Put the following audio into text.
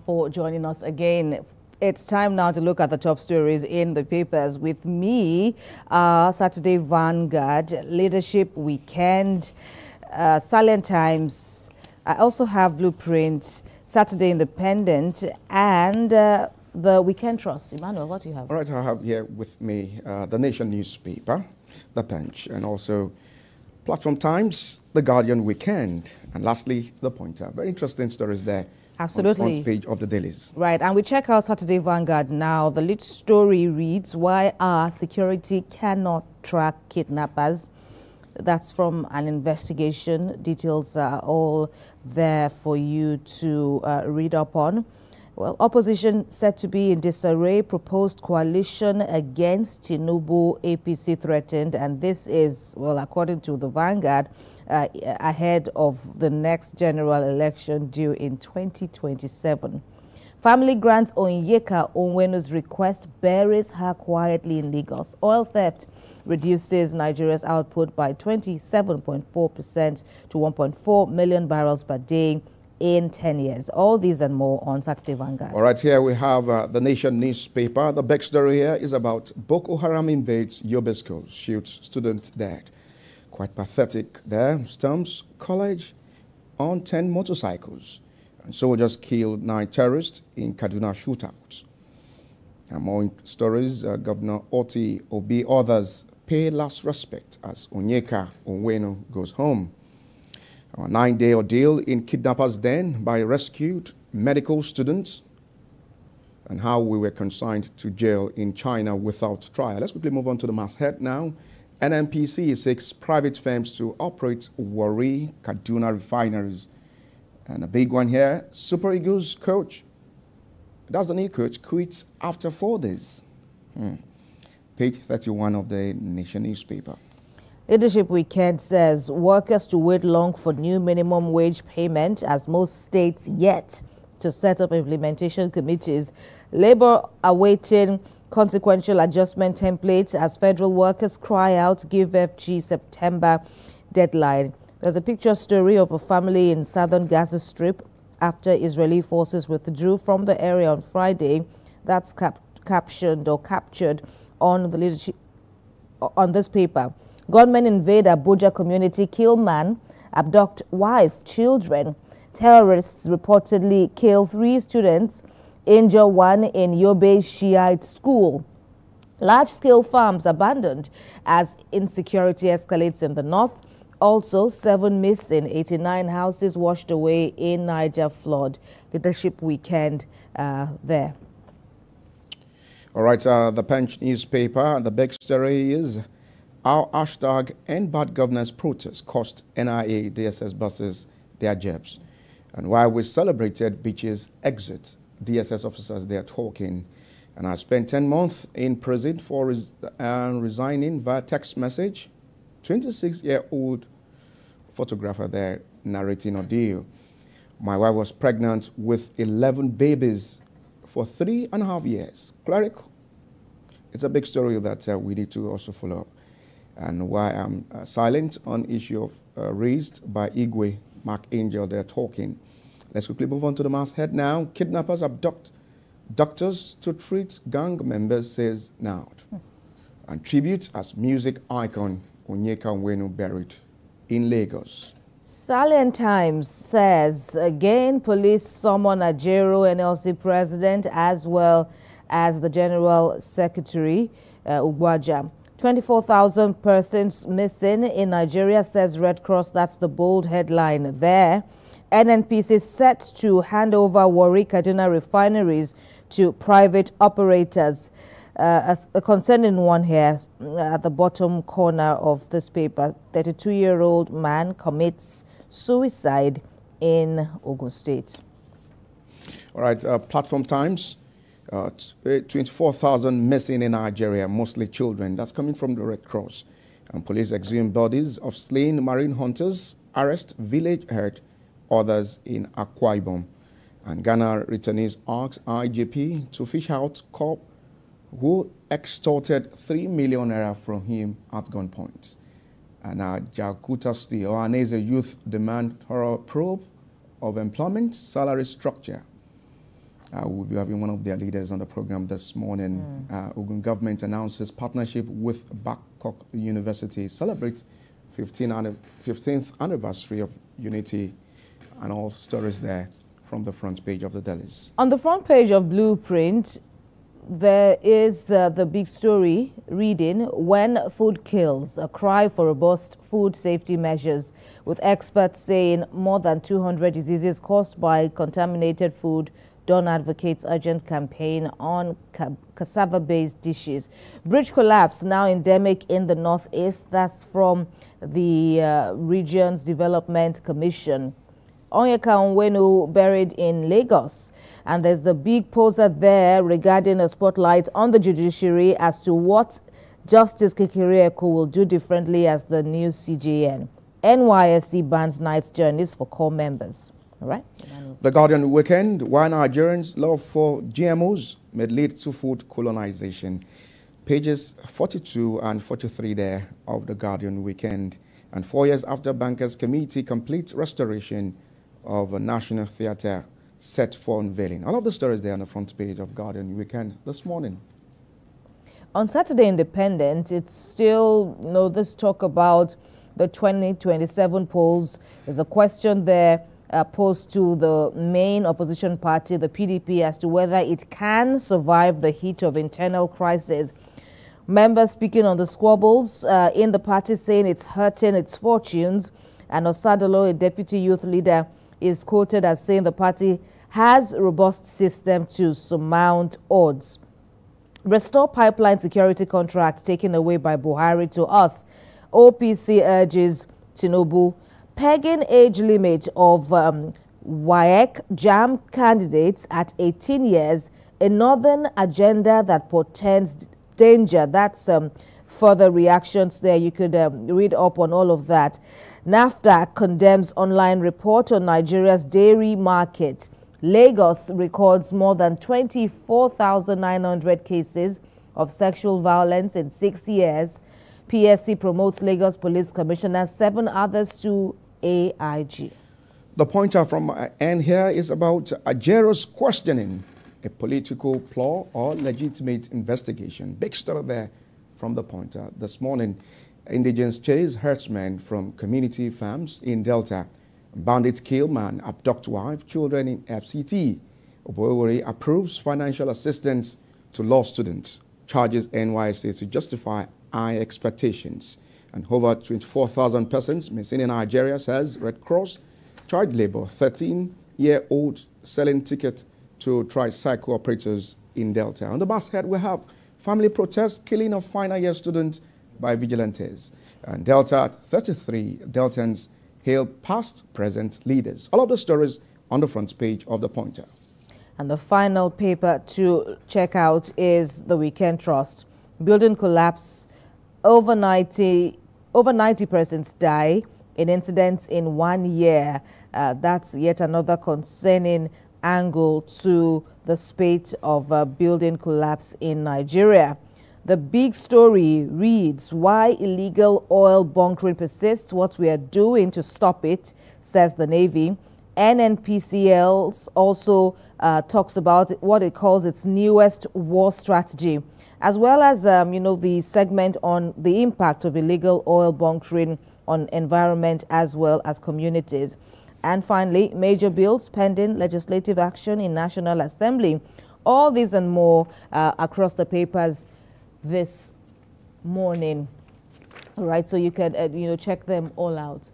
For joining us again. It's time now to look at the top stories in the papers. With me, Saturday Vanguard, Leadership Weekend, Salient Times. I also have Blueprint, Saturday Independent, and the Weekend Trust. Emmanuel, what do you have? All right, I have here with me the Nation newspaper, The Punch, and also Platform Times, The Guardian Weekend, and lastly, The Pointer. Very interesting stories there. Absolutely. On the front page of the dailies. Right, and we check out Saturday Vanguard now. The lead story reads, Why our security cannot track kidnappers. That's from an investigation. Details are all there for you to read up on. Well, opposition said to be in disarray, proposed coalition against Tinubu, APC threatened, and this is, well, according to the Vanguard, ahead of the next general election due in 2027. Family grants Onyeka Onwenu's request buries her quietly in Lagos. Oil theft reduces Nigeria's output by 27.4% to 1.4 million barrels per day in 10 years. All these and more on Saturday Vanguard. All right, here we have the Nation newspaper. The big story here is about Boko Haram invades Yobe School, shoots student dead. Quite pathetic there. Storms college on 10 motorcycles. And soldiers killed 9 terrorists in Kaduna shootout. And more stories, Governor Oti Obi, others pay last respect as Onyeka Onwenu goes home. A 9-day ordeal in Kidnappers' den by rescued medical students, and how we were consigned to jail in China without trial. Let's quickly move on to the masthead now. NNPC seeks private firms to operate Warri Kaduna refineries. And a big one here, Super Eagles coach, that's the new coach, quits after 4 days. Page 31 of the Nation newspaper. Leadership Weekend says workers to wait long for new minimum wage payment as most states yet to set up implementation committees. Labor awaiting consequential adjustment templates as federal workers cry out give FG September deadline. There's a picture story of a family in southern Gaza Strip after Israeli forces withdrew from the area on Friday. That's captured on the leadership on this paper. Gunmen invade Abuja community, kill man, abduct wife, children. Terrorists reportedly kill 3 students, injure 1 in Yobe Shiite school. Large-scale farms abandoned as insecurity escalates in the north. Also, 7 missing, 89 houses washed away in Niger flood. Leadership Weekend there. All right, the Punch newspaper, the big story is our hashtag End Bad Governance protest cost NIA DSS buses their jobs. And while we celebrated Beach's exit, DSS officers they are talking. And I spent 10 months in prison for resigning via text message. 26-year-old photographer there narrating ordeal. My wife was pregnant with 11 babies for 3.5 years. Clerical. It's a big story that we need to also follow up. And why I'm silent on issue of raised by Igwe, Mark Angel, they're talking. Let's quickly move on to the masthead now. Kidnappers abduct doctors to treat gang members, says now. And tribute as music icon Onyeka Onwenu buried in Lagos. Salient Times says, again, police summon Ajero NLC president as well as the General Secretary, Ugwaja. 24,000 persons missing in Nigeria, says Red Cross. That's the bold headline there. NNPC set to hand over Warri Kaduna refineries to private operators. A concerning one here at the bottom corner of this paper. 32-year-old man commits suicide in Ogun State. All right, Platform Times. 24,000 missing in Nigeria, mostly children. That's coming from the Red Cross. And police exhume bodies of slain marine hunters, arrest village herd, others in Akwa Ibom. And Ghana returnees asked IGP to fish out cop who extorted 3 million naira from him at gunpoint. And Jakuta Steel, Ohanese youth demand thorough probe of employment salary structure. We'll be having one of their leaders on the program this morning. Ogun government announces partnership with Babcock University celebrates 15th anniversary of unity, and all stories there from the front page of the dailies. On the front page of Blueprint, there is the big story reading, "When Food Kills, a cry for robust food safety measures," with experts saying more than 200 diseases caused by contaminated food. Dawn advocates urgent campaign on cassava-based dishes. Bridge collapse now endemic in the northeast. That's from the Region's Development Commission. Onyeka Onwenu buried in Lagos. And there's the big poster there regarding a spotlight on the judiciary as to what Justice Kekere will do differently as the new CJN. NYSC bans night journeys for core members. All right. The Guardian weekend, why Nigerians' love for GMOs may lead to food colonization. Pages 42 and 43 there of the Guardian weekend. And 4 years after Bankers Committee completes restoration of a National Theatre set for unveiling. All of the stories there on the front page of Guardian weekend this morning. On Saturday Independent, it's still, this talk about the 2027 polls. There's a question there posed to the main opposition party, the PDP, as to whether it can survive the heat of internal crisis. Members speaking on the squabbles in the party saying it's hurting its fortunes. And Osadolo, a deputy youth leader, is quoted as saying the party has a robust system to surmount odds. Restore pipeline security contract taken away by Buhari to us. OPC urges Tinubu. Pegging age limit of WAEC JAM candidates at 18 years, a northern agenda that portends danger. That's further reactions there. You could read up on all of that. NAFTA condemns online report on Nigeria's dairy market. Lagos records more than 24,900 cases of sexual violence in 6 years. PSC promotes Lagos Police Commissioner, 7 others to AIG. The pointer from N here is about Ajero's questioning a political ploy or legitimate investigation. Big story there from the pointer this morning. Indigents chase herdsmen from community farms in Delta. Bandits kill man, abduct wife, children in FCT. Oboewere approves financial assistance to law students. Charges NYSC to justify high expectations. And over 24,000 persons missing in Nigeria, says Red Cross. Child labor, 13-year-old selling tickets to tricycle operators in Delta. On the masthead, we have family protests, killing of final year students by vigilantes. And Delta, 33 Deltans hail past, present leaders. All of the stories on the front page of the pointer. And the final paper to check out is the Weekend Trust. Building collapse. Over 90 persons die in incidents in 1 year. That's yet another concerning angle to the spate of building collapse in Nigeria. The big story reads, why illegal oil bunkering persists, what we are doing to stop it, says the Navy. NNPCL also talks about what it calls its newest war strategy, as well as, the segment on the impact of illegal oil bunkering on environment as well as communities. And finally, major bills pending legislative action in National Assembly. All these and more across the papers this morning. All right, so you can, check them all out.